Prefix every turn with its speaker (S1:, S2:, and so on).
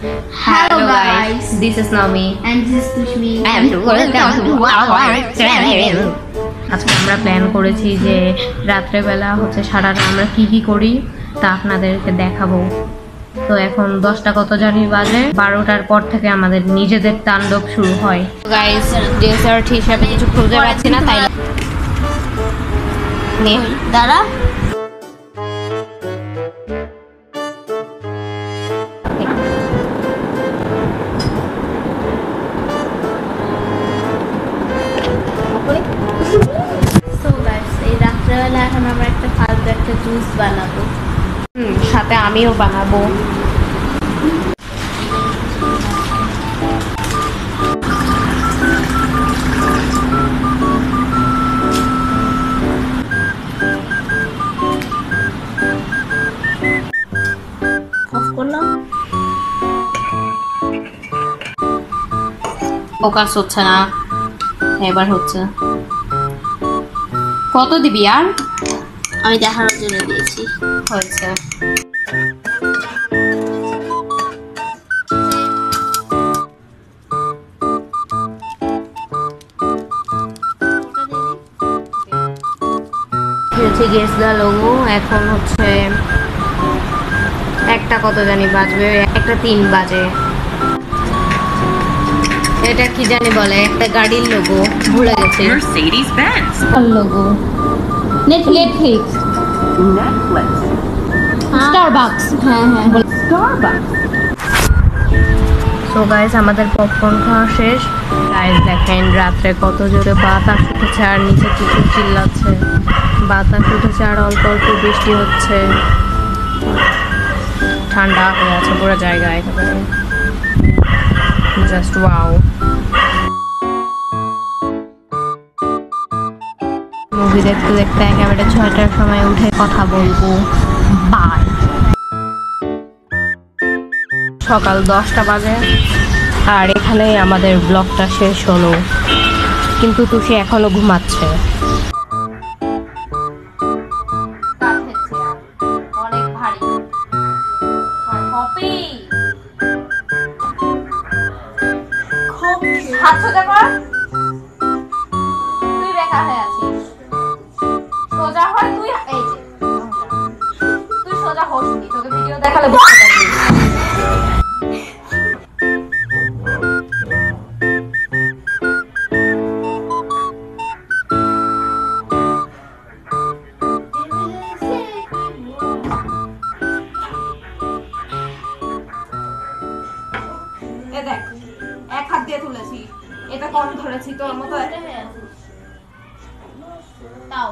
S1: Hello guys,
S2: this is Naomi
S1: and this is Tushmi.
S2: and welcome to our channel. আজকে আমরা plan করেছি যে রাত্রে বেলা হচ্ছে সারা রাত আমরা কি করি তা আপনাদেরকে দেখাবো। তো এখন 10টা কত জানি বাজে, 12টার পর থেকে আমাদের নিজেদের তাণ্ডব শুরু হয়। গাইস ডেজার্ট হিসেবে কিছু খুঁজে পাচ্ছি না, তাই নে
S1: দাঁড়া রাত্রেবেলা এখন আমরা একটা ফালতু একটা জুস বানাবো,
S2: সাথে আমিও বানাবো।
S1: অফ করলাম,
S2: ফোকাস হচ্ছে না, এবার হচ্ছে। কত দিবি আর?
S1: আমি দেখানোর জন্য দিয়েছি।
S2: হয়েছে। Guess the logo. এখন হচ্ছে একটা কত জানি বাজবে, একটা 3 বাজে। এটা কি জানি বলে, একটা গাড়ির লোগো, ভুলে গেছি।
S3: Mercedes Benz.
S2: Logo
S1: Netflix,
S2: Starbucks.
S1: হ্যাঁ হ্যাঁ
S3: Starbucks.
S2: সো গাইস আমাদের পপকর্ন খাওয়া শেষ। গাইস দেখেন রাত্রে কত জোরে বাতাস উঠেছে আর নিচে কিছু চিল্লাচ্ছে। বাতাস উঠেছে আর অল্প অল্প বৃষ্টি হচ্ছে, ঠান্ডা হয়ে আছে পুরো জায়গা একেবারে। Just wow. মুভি দেখতে দেখতে একেবারে 6টার সময় উঠে কথা বলবো। বাই। সকাল 10টা বাজে আর এখানেই আমাদের ব্লগটা শেষ হলো, কিন্তু তুষি এখনো ঘুমাচ্ছে। অনেক ভারী হাত সোজা কর, তুই বেকা হয়ে আছিস। সোজা হয় তুই, এই যে তুই সোজা হসনি, তোকে ভিডিও দেখালে বুঝতে পারবি। দেখ এক হাত দিয়ে তুলেছি, এটা কম ধরেছি তোর মতো।
S1: তাও